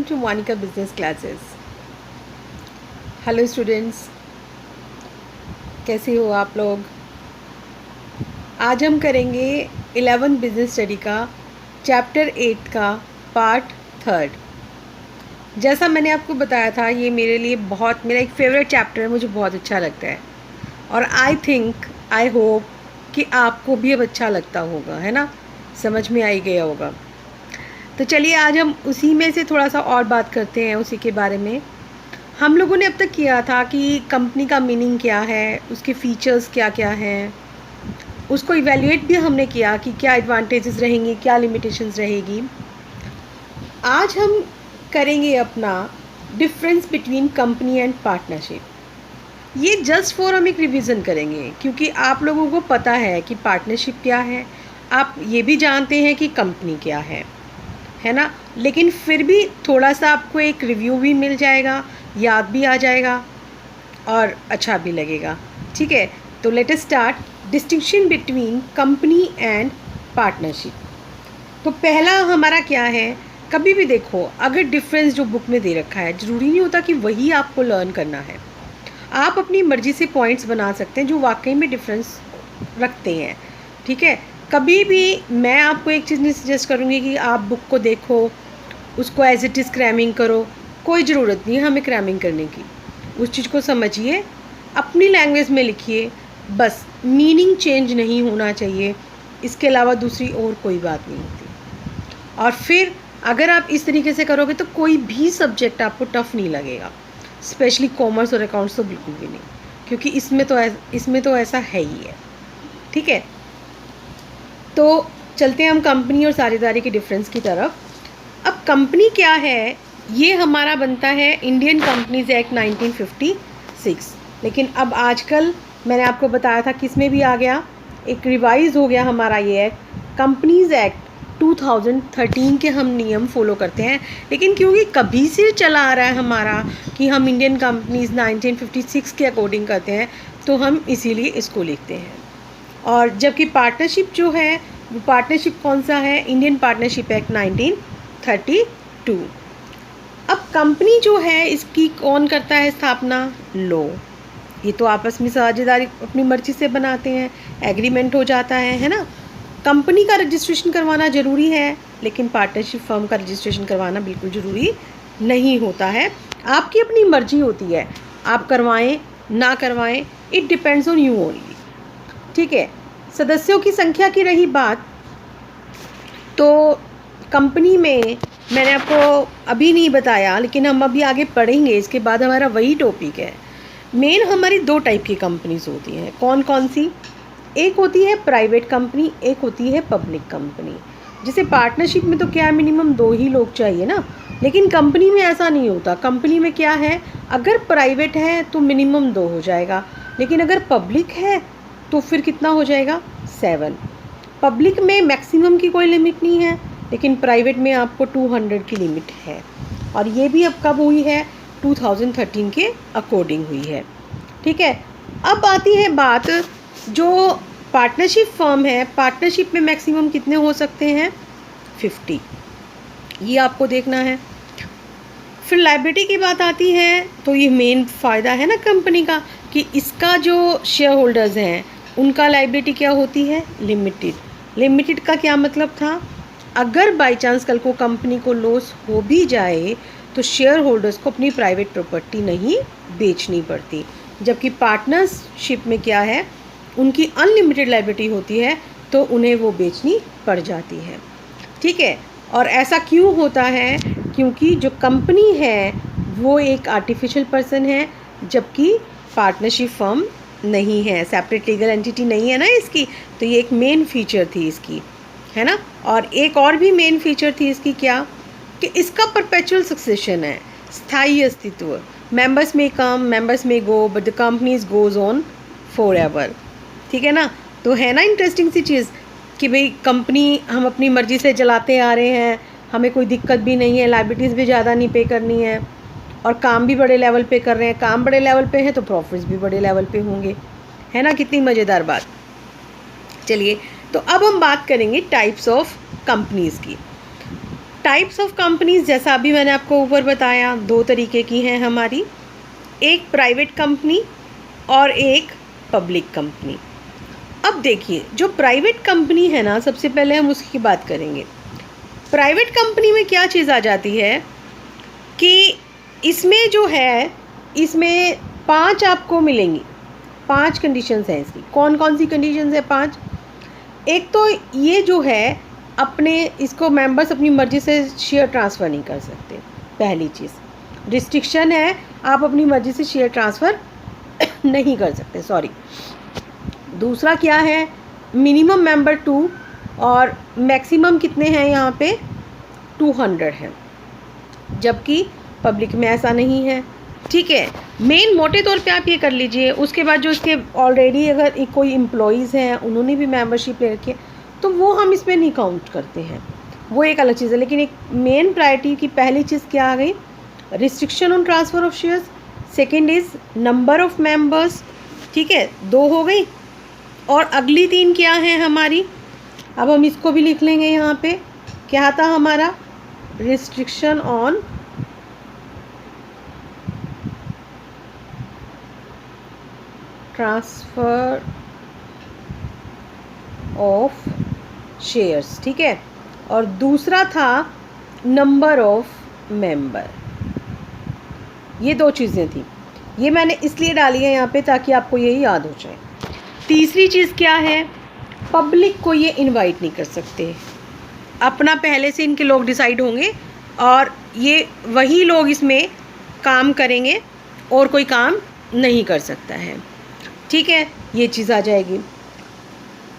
welcome to Monica Business Classes. Hello students, कैसे हो आप लोग। आज हम करेंगे 11 बिजनेस स्टडी का चैप्टर 8 का पार्ट 3। जैसा मैंने आपको बताया था, ये मेरे लिए मेरा एक फेवरेट चैप्टर है, मुझे बहुत अच्छा लगता है और आई होप कि आपको भी अब अच्छा लगता होगा, है ना, समझ में आ ही गया होगा। तो चलिए आज हम उसी में से थोड़ा सा और बात करते हैं, उसी के बारे में। हम लोगों ने अब तक किया था कि कंपनी का मीनिंग क्या है, उसके फीचर्स क्या क्या हैं, उसको इवैल्यूएट भी हमने किया कि क्या एडवांटेजेस रहेंगी, क्या लिमिटेशंस रहेगी। आज हम करेंगे अपना difference between company and partnership. ये जस्ट फॉर हम एक रिवीजन करेंगे, क्योंकि आप लोगों को पता है कि पार्टनरशिप क्या है, आप ये भी जानते हैं कि कंपनी क्या है ना, लेकिन फिर भी थोड़ा सा आपको एक रिव्यू भी मिल जाएगा, याद भी आ जाएगा और अच्छा भी लगेगा। ठीक है, तो let us start. Distinction between company and partnership. तो पहला हमारा क्या है, कभी भी देखो, अगर डिफरेंस जो बुक में दे रखा है, ज़रूरी नहीं होता कि वही आपको लर्न करना है। आप अपनी मर्ज़ी से पॉइंट्स बना सकते हैं जो वाकई में डिफरेंस रखते हैं। ठीक है, कभी भी मैं आपको एक चीज़ नहीं सजेस्ट करूँगी कि आप बुक को देखो, उसको एज इट इज़ क्रैमिंग करो। कोई ज़रूरत नहीं है हमें क्रैमिंग करने की। उस चीज़ को समझिए, अपनी लैंग्वेज में लिखिए, बस मीनिंग चेंज नहीं होना चाहिए, इसके अलावा दूसरी और कोई बात नहीं होती। और फिर अगर आप इस तरीके से करोगे तो कोई भी सब्जेक्ट आपको टफ़ नहीं लगेगा, स्पेशली कॉमर्स और अकाउंट्स तो बिल्कुल भी नहीं, क्योंकि इसमें तो ऐसा है ही है। ठीक है, तो चलते हैं हम कंपनी और साझेदारी के डिफरेंस की तरफ। अब कंपनी क्या है, ये हमारा बनता है इंडियन कंपनीज़ एक्ट 1956, लेकिन अब आजकल मैंने आपको बताया था किस में भी आ गया, एक रिवाइज हो गया हमारा ये एक्ट, कंपनीज़ एक्ट 2013 के हम नियम फॉलो करते हैं। लेकिन क्योंकि कभी से चला आ रहा है हमारा कि हम इंडियन कंपनीज़ 1956 के अकॉर्डिंग करते हैं, तो हम इसीलिए इसको लिखते हैं। और जबकि पार्टनरशिप जो है, वो पार्टनरशिप कौन सा है, इंडियन पार्टनरशिप एक्ट 1932। अब कंपनी जो है, इसकी कौन करता है स्थापना, लो। ये तो आपस में साझेदारी अपनी मर्जी से बनाते हैं, एग्रीमेंट हो जाता है ना। कंपनी का रजिस्ट्रेशन करवाना ज़रूरी है, लेकिन पार्टनरशिप फर्म का रजिस्ट्रेशन करवाना बिल्कुल ज़रूरी नहीं होता है। आपकी अपनी मर्जी होती है, आप करवाएं ना करवाएं, it depends on you only. ठीक है, सदस्यों की संख्या की रही बात, तो कंपनी में मैंने आपको अभी नहीं बताया, लेकिन हम अभी आगे पढ़ेंगे, इसके बाद हमारा वही टॉपिक है। मेन हमारी 2 टाइप की कंपनीज होती हैं। कौन कौन सी, एक होती है प्राइवेट कंपनी, एक होती है पब्लिक कंपनी। जैसे पार्टनरशिप में तो क्या है, मिनिमम 2 ही लोग चाहिए ना, लेकिन कंपनी में ऐसा नहीं होता। कंपनी में क्या है, अगर प्राइवेट है तो मिनिमम 2 हो जाएगा, लेकिन अगर पब्लिक है तो फिर कितना हो जाएगा, 7। पब्लिक में मैक्सिमम की कोई लिमिट नहीं है, लेकिन प्राइवेट में आपको 200 की लिमिट है। और ये भी अब कब हुई है, 2013 के अकॉर्डिंग हुई है। ठीक है, अब आती है बात, जो पार्टनरशिप फर्म है, पार्टनरशिप में मैक्सिमम कितने हो सकते हैं, 50। ये आपको देखना है। फिर लायबिलिटी की बात आती है, तो ये मेन फ़ायदा है ना कंपनी का, कि इसका जो शेयर होल्डर्स हैं उनका लायबिलिटी क्या होती है, लिमिटेड। लिमिटेड का क्या मतलब था, अगर बाई चांस कल को कंपनी को लॉस हो भी जाए तो शेयर होल्डर्स को अपनी प्राइवेट प्रॉपर्टी नहीं बेचनी पड़ती। जबकि पार्टनरशिप में क्या है, उनकी अनलिमिटेड लायबिलिटी होती है, तो उन्हें वो बेचनी पड़ जाती है। ठीक है, और ऐसा क्यों होता है, क्योंकि जो कंपनी है वो एक आर्टिफिशियल पर्सन है, जबकि पार्टनरशिप फर्म नहीं है, सेपरेट लीगल एंटिटी नहीं है ना इसकी। तो ये एक मेन फीचर थी इसकी, है ना। और एक और भी मेन फीचर थी इसकी, क्या, कि इसका परपेचुअल सक्सेशन है, स्थायी अस्तित्व। मेंबर्स में कम, मेंबर्स में go, but the companies goes on forever एवर। ठीक है ना, तो है ना इंटरेस्टिंग सी चीज़ कि भाई कंपनी हम अपनी मर्ज़ी से चलाते आ रहे हैं, हमें कोई दिक्कत भी नहीं है, लायबिलिटीज़ भी ज़्यादा नहीं पे करनी है, और काम भी बड़े लेवल पे कर रहे हैं। काम बड़े लेवल पे है तो प्रॉफिट्स भी बड़े लेवल पे होंगे, है ना। कितनी मज़ेदार बात। चलिए, तो अब हम बात करेंगे टाइप्स ऑफ कंपनीज़ की। टाइप्स ऑफ कंपनीज, जैसा अभी मैंने आपको ऊपर बताया, दो तरीके की हैं हमारी, एक प्राइवेट कंपनी और एक पब्लिक कंपनी। अब देखिए, जो प्राइवेट कंपनी है ना, सबसे पहले हम उसकी बात करेंगे। प्राइवेट कंपनी में क्या चीज़ आ जाती है कि इसमें जो है, इसमें 5 आपको मिलेंगी, 5 कंडीशंस हैं इसकी। कौन कौन सी कंडीशंस है? 5। एक तो ये जो है, अपने इसको मेंबर्स अपनी मर्ज़ी से शेयर ट्रांसफ़र नहीं कर सकते, पहली चीज़। रिस्ट्रिक्शन है, आप अपनी मर्ज़ी से शेयर ट्रांसफ़र नहीं कर सकते, सॉरी। दूसरा क्या है? मिनिमम मेंबर 2 और मैक्सिमम कितने हैं यहाँ पे? 200 हैं, जबकि पब्लिक में ऐसा नहीं है। ठीक है, मेन मोटे तौर पे आप ये कर लीजिए। उसके बाद जो इसके ऑलरेडी अगर कोई एम्प्लॉइज़ हैं, उन्होंने भी मेंबरशिप ले रखी है, तो वो हम इसमें नहीं काउंट करते हैं, वो एक अलग चीज़ है। लेकिन एक मेन प्रायोरिटी की पहली चीज़ क्या आ गई? Restriction on transfer of shares. Second is number of members. ठीक है, 2 हो गई। और अगली 3 क्या हैं हमारी? अब हम इसको भी लिख लेंगे यहाँ पे। क्या था हमारा? Restriction on transfer of shares. ठीक है, और दूसरा था नंबर ऑफ मेंबर। ये 2 चीज़ें थी, ये मैंने इसलिए डाली है यहाँ पे ताकि आपको यही याद हो जाए। तीसरी चीज़ क्या है? पब्लिक को ये इनवाइट नहीं कर सकते। अपना पहले से इनके लोग डिसाइड होंगे और ये वही लोग इसमें काम करेंगे और कोई काम नहीं कर सकता है। ठीक है, ये चीज़ आ जाएगी।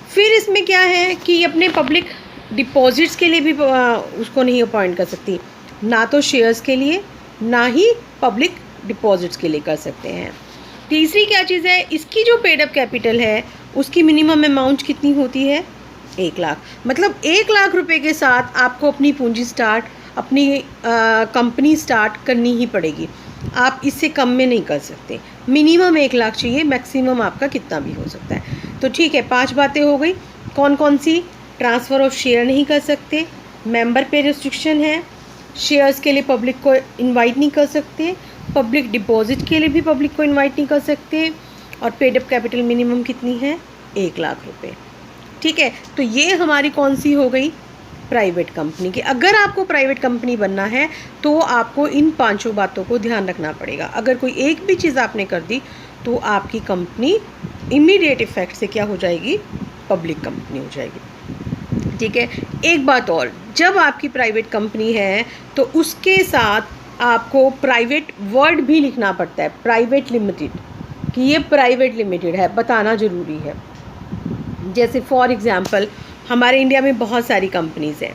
फिर इसमें क्या है कि अपने पब्लिक डिपॉजिट्स के लिए भी उसको नहीं अपॉइंट कर सकती, ना तो शेयर्स के लिए, ना ही पब्लिक डिपॉजिट्स के लिए कर सकते हैं। तीसरी क्या चीज़ है? इसकी जो पेड अप कैपिटल है, उसकी मिनिमम अमाउंट कितनी होती है? 1 लाख। मतलब 1 लाख रुपए के साथ आपको अपनी पूंजी स्टार्ट, अपनी कंपनी स्टार्ट करनी ही पड़ेगी। आप इससे कम में नहीं कर सकते। मिनिमम 1 लाख चाहिए, मैक्सिमम आपका कितना भी हो सकता है। तो ठीक है, 5 बातें हो गई। कौन कौन सी? ट्रांसफ़र ऑफ शेयर नहीं कर सकते, मेंबर पे रिस्ट्रिक्शन है, शेयर्स के लिए पब्लिक को इनवाइट नहीं कर सकते, पब्लिक डिपॉजिट के लिए भी पब्लिक को इनवाइट नहीं कर सकते, और पेड अप कैपिटल मिनिमम कितनी है? 1 लाख रुपए। ठीक है, तो ये हमारी कौन सी हो गई? प्राइवेट कंपनी की। अगर आपको प्राइवेट कंपनी बनना है तो आपको इन 5 बातों को ध्यान रखना पड़ेगा। अगर कोई एक भी चीज़ आपने कर दी तो आपकी कंपनी इमीडिएट इफेक्ट से क्या हो जाएगी? पब्लिक कंपनी हो जाएगी। ठीक है, एक बात और, जब आपकी प्राइवेट कंपनी है तो उसके साथ आपको प्राइवेट वर्ड भी लिखना पड़ता है, प्राइवेट लिमिटेड, कि ये प्राइवेट लिमिटेड है, बताना ज़रूरी है। जैसे फॉर एग्ज़ाम्पल हमारे इंडिया में बहुत सारी कंपनीज़ हैं।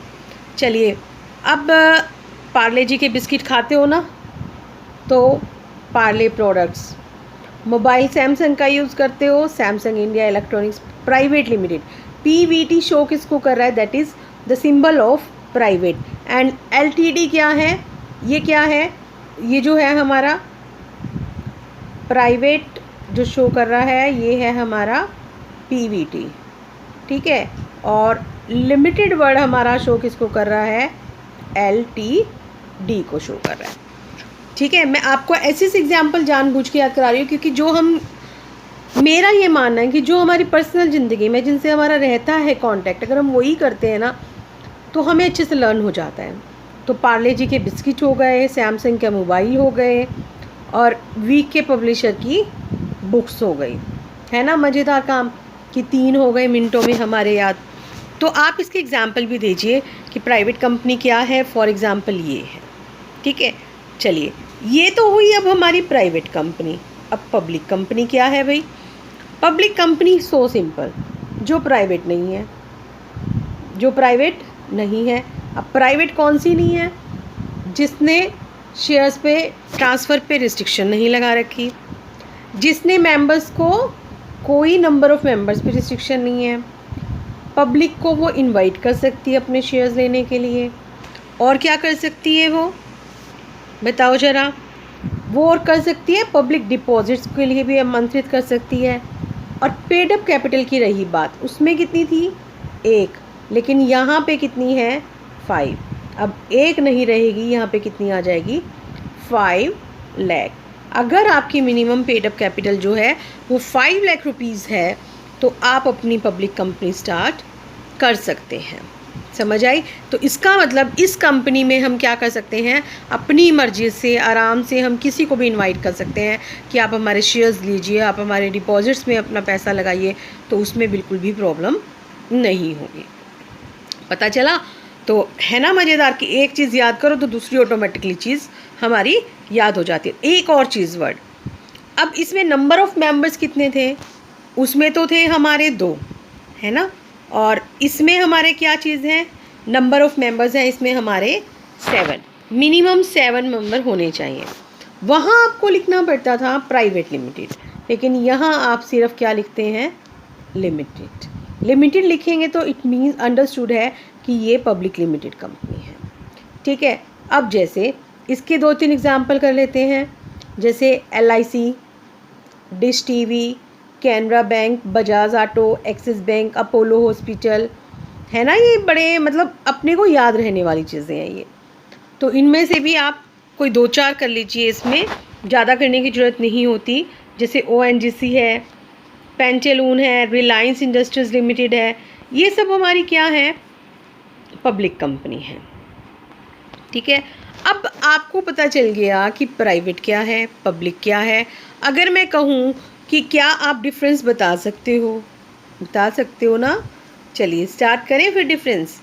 चलिए, अब पार्ले जी के बिस्किट खाते हो ना, तो पार्ले प्रोडक्ट्स। मोबाइल सैमसंग का यूज़ करते हो, Samsung India electronics private limited. Pvt show किसको कर रहा है? That is the symbol of private. And LTD क्या है? ये क्या है? ये जो है हमारा प्राइवेट जो शो कर रहा है, ये है हमारा पीवीटी। ठीक है, और लिमिटेड वर्ड हमारा शो किसको कर रहा है? एलटीडी को शो कर रहा है। ठीक है, मैं आपको ऐसे एग्जाम्पल जानबूझ के याद करा रही हूँ क्योंकि मेरा ये मानना है कि जो हमारी पर्सनल ज़िंदगी में जिनसे हमारा रहता है कांटेक्ट, अगर हम वही करते हैं ना तो हमें अच्छे से लर्न हो जाता है। तो पार्ले जी के बिस्किट हो गए, सैमसंग के मोबाइल हो गए, और वीक के पब्लिशर की बुक्स हो गई, है ना। मज़ेदार काम कि 3 हो गए मिनटों में हमारे याद। तो आप इसके एग्ज़ाम्पल भी दीजिए कि प्राइवेट कंपनी क्या है। फॉर एग्ज़ाम्पल ये है। ठीक है, चलिए, ये तो हुई अब हमारी प्राइवेट कंपनी। अब पब्लिक कंपनी क्या है भाई? पब्लिक कंपनी सो सिंपल, जो प्राइवेट नहीं है, जो प्राइवेट नहीं है। अब प्राइवेट कौन सी नहीं है? जिसने शेयर्स पे ट्रांसफ़र पे रिस्ट्रिक्शन नहीं लगा रखी, जिसने मेंबर्स को कोई नंबर ऑफ़ मेंबर्स पे रिस्ट्रिक्शन नहीं है, पब्लिक को वो इनवाइट कर सकती है अपने शेयर्स लेने के लिए। और क्या कर सकती है वो? बताओ ज़रा। वो और कर सकती है, पब्लिक डिपॉजिट्स के लिए भी आमंत्रित कर सकती है। और पेड अप कैपिटल की रही बात, उसमें कितनी थी? 1, लेकिन यहाँ पे कितनी है? 5। अब 1 नहीं रहेगी, यहाँ पे कितनी आ जाएगी 5 लाख। अगर आपकी मिनिमम पेड अप कैपिटल जो है वो 5 लाख रुपीज़ है तो आप अपनी पब्लिक कंपनी स्टार्ट कर सकते हैं। समझ आई? तो इसका मतलब इस कंपनी में हम क्या कर सकते हैं, अपनी मर्जी से आराम से हम किसी को भी इनवाइट कर सकते हैं कि आप हमारे शेयर्स लीजिए, आप हमारे डिपॉजिट्स में अपना पैसा लगाइए, तो उसमें बिल्कुल भी प्रॉब्लम नहीं होगी। पता चला? तो है ना मज़ेदार कि एक चीज़ याद करो तो दूसरी ऑटोमेटिकली चीज़ हमारी याद हो जाती है। एक और चीज़ वर्ड, अब इसमें नंबर ऑफ़ मेंबर्स कितने थे, उसमें तो थे हमारे 2, है ना, और इसमें हमारे क्या चीज़ है, नंबर ऑफ़ मेंबर्स हैं इसमें हमारे 7, मिनिमम 7 मेंबर होने चाहिए। वहाँ आपको लिखना पड़ता था प्राइवेट लिमिटेड, लेकिन यहाँ आप सिर्फ क्या लिखते हैं, लिमिटेड। लिमिटेड लिखेंगे तो इट मीन्स अंडरस्टूड है कि ये पब्लिक लिमिटेड कंपनी है। ठीक है, अब जैसे इसके 2-3 एग्जाम्पल कर लेते हैं, जैसे LIC, dish TV, Canara bank, Bajaj auto, axis bank, Apollo hospital, है ना, ये बड़े मतलब अपने को याद रहने वाली चीज़ें हैं ये। तो इनमें से भी आप कोई 2-4 कर लीजिए, इसमें ज़्यादा करने की ज़रूरत नहीं होती। जैसे ONGC है, पेंटेलून है, रिलायंस इंडस्ट्रीज़ लिमिटेड है, ये सब हमारी क्या है, पब्लिक कंपनी है। ठीक है, अब आपको पता चल गया कि प्राइवेट क्या है, पब्लिक क्या है। अगर मैं कहूँ कि क्या आप डिफरेंस बता सकते हो, बता सकते हो ना? चलिए स्टार्ट करें फिर डिफरेंस।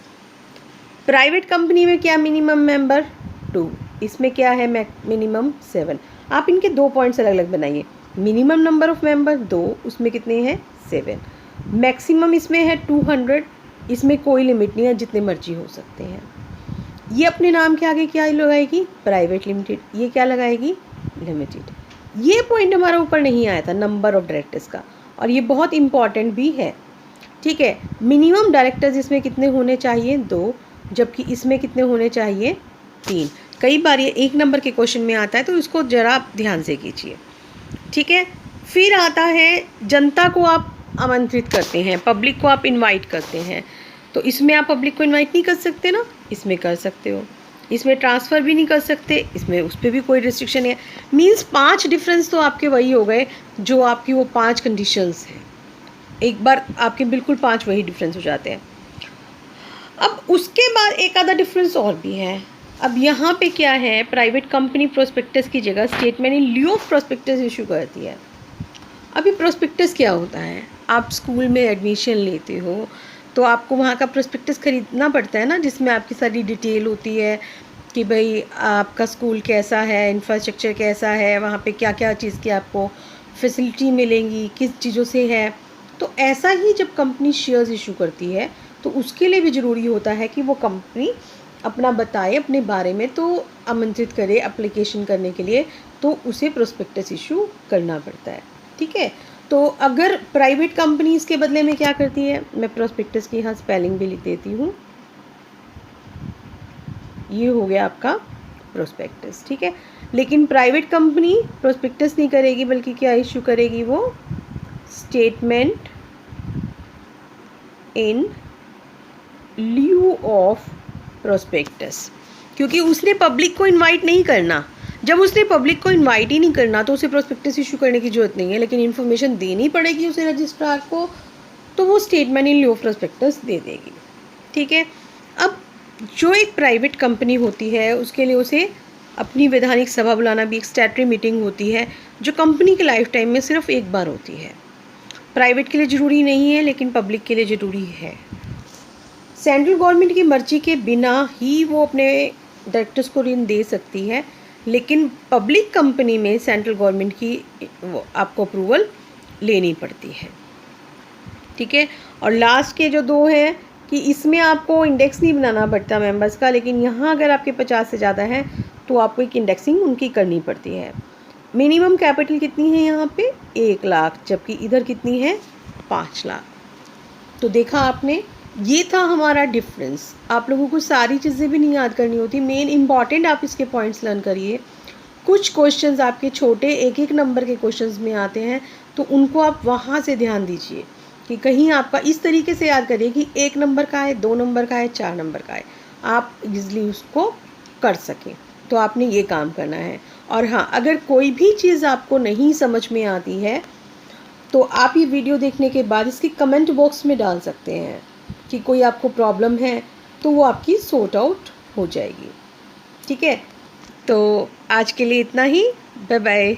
प्राइवेट कंपनी में क्या मिनिमम मेंबर 2, इसमें क्या है मिनिमम 7। आप इनके 2 पॉइंट्स अलग अलग बनाइए। मिनिमम नंबर ऑफ़ मेंबर 2, उसमें कितने हैं 7। मैक्सिमम इसमें है 200, इसमें कोई लिमिट नहीं है, जितने मर्जी हो सकते हैं। ये अपने नाम के आगे क्या लगाएगी, प्राइवेट लिमिटेड, ये क्या लगाएगी, लिमिटेड। ये पॉइंट हमारा ऊपर नहीं आया था नंबर ऑफ़ डायरेक्टर्स का, और ये बहुत इम्पॉर्टेंट भी है। ठीक है, मिनिमम डायरेक्टर्स इसमें कितने होने चाहिए, 2, जबकि इसमें कितने होने चाहिए, 3। कई बार ये 1 नंबर के क्वेश्चन में आता है, तो इसको ज़रा आप ध्यान से कीजिए। ठीक है, फिर आता है जनता को आप आमंत्रित करते हैं, पब्लिक को आप इनवाइट करते हैं, तो इसमें आप पब्लिक को इनवाइट नहीं कर सकते ना, इसमें कर सकते हो। इसमें ट्रांसफ़र भी नहीं कर सकते, इसमें उस पर भी कोई रिस्ट्रिक्शन है। मीन्स 5 डिफरेंस तो आपके वही हो गए जो आपकी वो 5 कंडीशंस हैं। एक बार आपके बिल्कुल 5 वही डिफरेंस हो जाते हैं। अब उसके बाद एक आधा डिफरेंस और भी है। अब यहाँ पे क्या है, प्राइवेट कंपनी प्रोस्पेक्टस की जगह statement in lieu of prospectus issue करती है। अभी प्रोस्पेक्टस क्या होता है, आप स्कूल में एडमिशन लेते हो तो आपको वहाँ का प्रोस्पेक्टस ख़रीदना पड़ता है ना, जिसमें आपकी सारी डिटेल होती है कि भाई आपका स्कूल कैसा है, इंफ्रास्ट्रक्चर कैसा है, वहाँ पे क्या क्या चीज़ की आपको फैसिलिटी मिलेंगी, किस चीज़ों से है। तो ऐसा ही जब कंपनी शेयर्स इशू करती है तो उसके लिए भी ज़रूरी होता है कि वो कंपनी अपना बताए अपने बारे में, तो आमंत्रित करे एप्लीकेशन करने के लिए, तो उसे प्रोस्पेक्टस इशू करना पड़ता है। ठीक है, तो अगर प्राइवेट कंपनी इसके बदले में क्या करती है, मैं प्रोस्पेक्टस की यहाँ स्पेलिंग भी लिख देती हूँ, ये हो गया आपका प्रोस्पेक्टस। ठीक है, लेकिन प्राइवेट कंपनी प्रोस्पेक्टस नहीं करेगी, बल्कि क्या इशू करेगी, वो statement in lieu of prospectus, क्योंकि उसने पब्लिक को इनवाइट नहीं करना। जब उसने पब्लिक को इनवाइट ही नहीं करना तो उसे प्रोस्पेक्टस इशू करने की ज़रूरत नहीं है, लेकिन इन्फॉर्मेशन देनी पड़ेगी उसे रजिस्ट्रार को, तो वो statement in lieu of prospectus दे देगी। ठीक है, अब जो एक प्राइवेट कंपनी होती है उसके लिए उसे अपनी वैधानिक सभा बुलाना भी, एक स्टैट्यूटरी मीटिंग होती है जो कंपनी के लाइफ टाइम में सिर्फ एक बार होती है। प्राइवेट के लिए ज़रूरी नहीं है, लेकिन पब्लिक के लिए ज़रूरी है। सेंट्रल गवर्नमेंट की मर्जी के बिना ही वो अपने डायरेक्टर्स को ऋण दे सकती है, लेकिन पब्लिक कंपनी में सेंट्रल गवर्नमेंट की आपको अप्रूवल लेनी पड़ती है। ठीक है, और लास्ट के जो 2 हैं कि इसमें आपको इंडेक्स नहीं बनाना पड़ता मेंबर्स का, लेकिन यहाँ अगर आपके 50 से ज़्यादा है तो आपको एक इंडेक्सिंग उनकी करनी पड़ती है। मिनिमम कैपिटल कितनी है यहाँ पे, 1 लाख, जबकि इधर कितनी है, 5 लाख। तो देखा आपने, ये था हमारा डिफरेंस। आप लोगों को सारी चीज़ें भी नहीं याद करनी होती, मेन इंपॉर्टेंट आप इसके पॉइंट्स लर्न करिए। कुछ क्वेश्चंस आपके छोटे 1-1 नंबर के क्वेश्चंस में आते हैं, तो उनको आप वहाँ से ध्यान दीजिए कि कहीं आपका इस तरीके से याद करिए कि 1 नंबर का है, 2 नंबर का है, 4 नंबर का है। आप इजली उसको कर सकें। तो आपने ये काम करना है। और हाँ, अगर कोई भी चीज़ आपको नहीं समझ में आती है तो आप ये वीडियो देखने के बाद इसकी कमेंट बॉक्स में डाल सकते हैं कि कोई आपको प्रॉब्लम है, तो वो आपकी सॉर्ट आउट हो जाएगी। ठीक है, तो आज के लिए इतना ही। Bye bye.